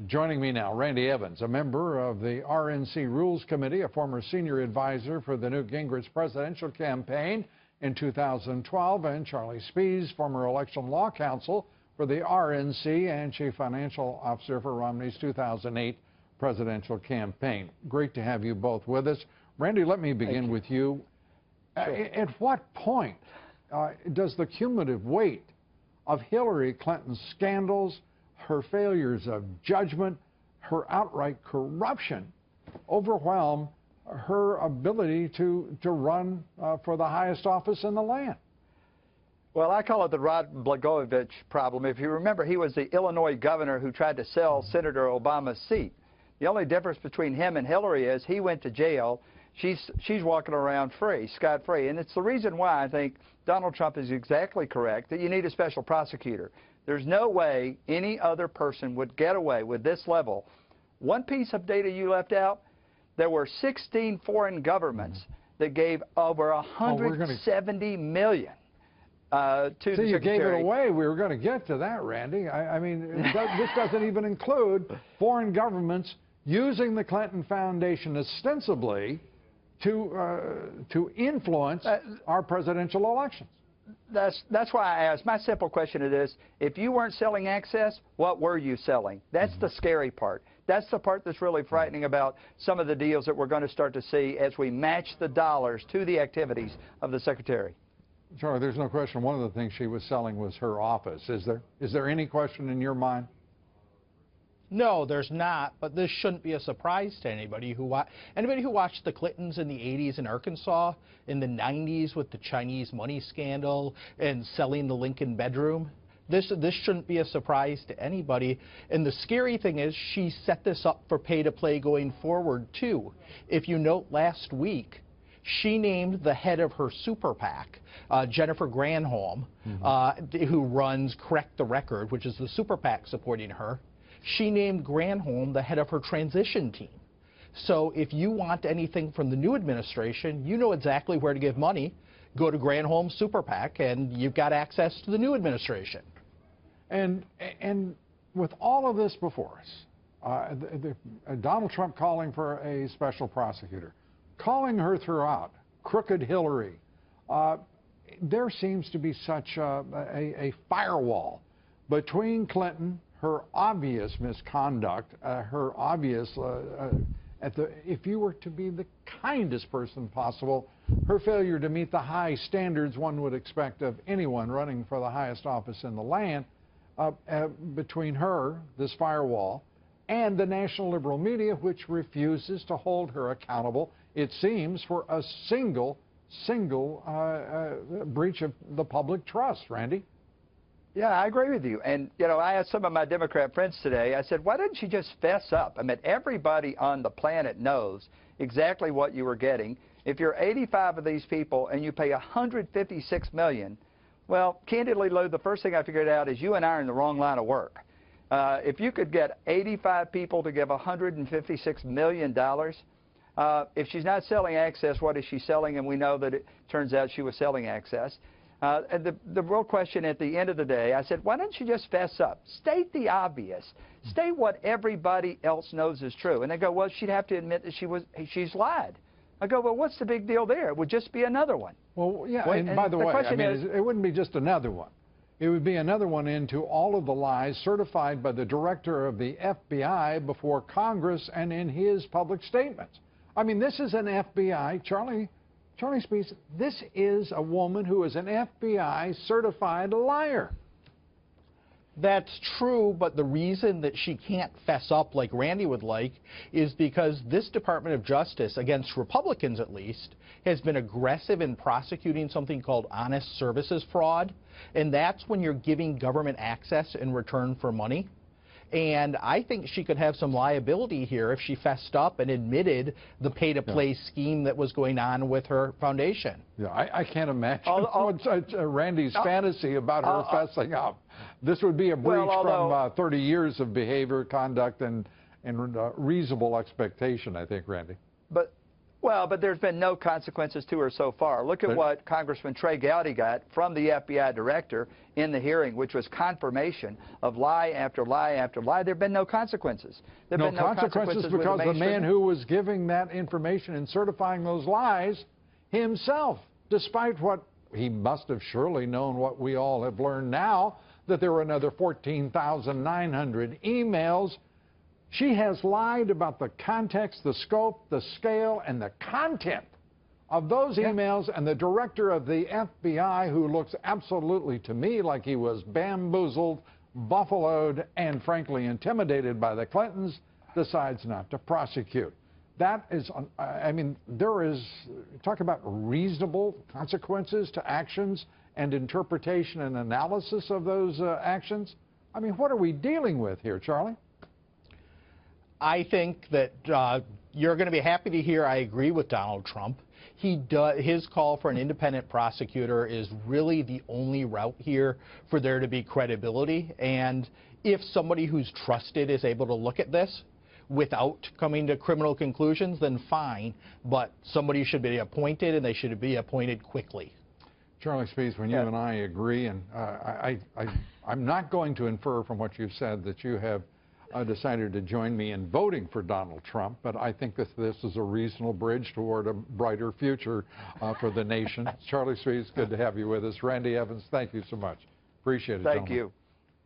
Joining me now, Randy Evans, a member of the RNC Rules Committee, a former senior advisor for the Newt Gingrich presidential campaign in 2012, and Charlie Spies, former election law counsel for the RNC and chief financial officer for Romney's 2008 presidential campaign. Great to have you both with us. Randy, let me begin with you. Sure. At what point does the cumulative weight of Hillary Clinton's scandals, her failures of judgment, her outright corruption overwhelm her ability to run for the highest office in the land? Well, I call it the Rod Blagojevich problem. If you remember, he was the Illinois governor who tried to sell Senator Obama's seat. The only difference between him and Hillary is he went to jail. She's walking around free, scot-free. And it's the reason why I think Donald Trump is exactly correct that you need a special prosecutor. There's no way any other person would get away with this level. One piece of data you left out, there were 16 foreign governments that gave over $170 million to the Secretary. You gave it away. We were going to get to that, Randy. I mean, this doesn't even include foreign governments using the Clinton Foundation ostensibly to influence our presidential elections. That's why I asked. My simple question is this: if you weren't selling access, what were you selling? That's the scary part. That's the part that's really frightening about some of the deals that we're going to start to see as we match the dollars to the activities of the Secretary. Charlie, there's no question one of the things she was selling was her office. Is there any question in your mind? No, there's not, but this shouldn't be a surprise to anybody who watched the Clintons in the 80s in Arkansas, in the 90s with the Chinese money scandal and selling the Lincoln bedroom. This shouldn't be a surprise to anybody. And the scary thing is she set this up for pay-to-play going forward, too. If you note last week, she named the head of her super PAC, Jennifer Granholm, who runs Correct the Record, which is the super PAC supporting her. She named Granholm the head of her transition team. So if you want anything from the new administration, you know exactly where to give money. Go to Granholm's super PAC, and you've got access to the new administration. And with all of this before us, Donald Trump calling for a special prosecutor, calling her throughout, crooked Hillary, there seems to be such a firewall between Clinton, her obvious misconduct, her obvious, if you were to be the kindest person possible, her failure to meet the high standards one would expect of anyone running for the highest office in the land, between her, this firewall, and the national liberal media, which refuses to hold her accountable, it seems, for a single breach of the public trust. Randy? Yeah, I agree with you. And, you know, I asked some of my Democrat friends today, I said, why didn't you just fess up? I mean, everybody on the planet knows exactly what you were getting. If you're 85 of these people and you pay $156 million, well, candidly, Lou, the first thing I figured out is you and I are in the wrong line of work. If you could get 85 people to give $156 million, if she's not selling access, what is she selling? And we know that it turns out she was selling access. And the real question at the end of the day, I said, why don't you just fess up? State the obvious. State what everybody else knows is true. And they go, well, she'd have to admit that she's lied. I go, well, what's the big deal there? It would just be another one. Well, yeah, and by the way, I mean, it wouldn't be just another one. It would be another one into all of the lies certified by the director of the FBI before Congress and in his public statements. I mean, this is an FBI, Charlie Spies, this is a woman who is an FBI certified liar. That's true, but the reason that she can't fess up like Randy would like is because this Department of Justice, against Republicans at least, has been aggressive in prosecuting something called honest services fraud, and that's when you're giving government access in return for money. And I think she could have some liability here if she fessed up and admitted the pay-to-play scheme that was going on with her foundation. Yeah, I can't imagine Randy's fantasy about her fessing up. This would be a breach from 30 years of behavior, conduct, and reasonable expectation, I think, Randy. But Well, but there's been no consequences to her so far. Look at what Congressman Trey Gowdy got from the FBI director in the hearing, which was confirmation of lie after lie after lie. There have been no consequences. There have been no consequences because the man who was giving that information and certifying those lies himself, despite what he must have surely known, what we all have learned now, that there were another 14,900 emails. She has lied about the context, the scope, the scale, and the content of those emails, and the director of the FBI, who looks absolutely to me like he was bamboozled, buffaloed, and frankly intimidated by the Clintons, decides not to prosecute. That is, I mean, there is, talk about reasonable consequences to actions and interpretation and analysis of those actions. I mean, what are we dealing with here, Charlie? I think that you're going to be happy to hear I agree with Donald Trump. His call for an independent prosecutor is really the only route here for there to be credibility. And if somebody who's trusted is able to look at this without coming to criminal conclusions, then fine. But somebody should be appointed, and they should be appointed quickly. Charlie Spees, when you and I agree, and I'm not going to infer from what you've said that you have decided to join me in voting for Donald Trump, but I think that this is a reasonable bridge toward a brighter future for the nation. Charlie Spees, good to have you with us. Randy Evans, thank you so much. Appreciate it, Thank gentlemen. you.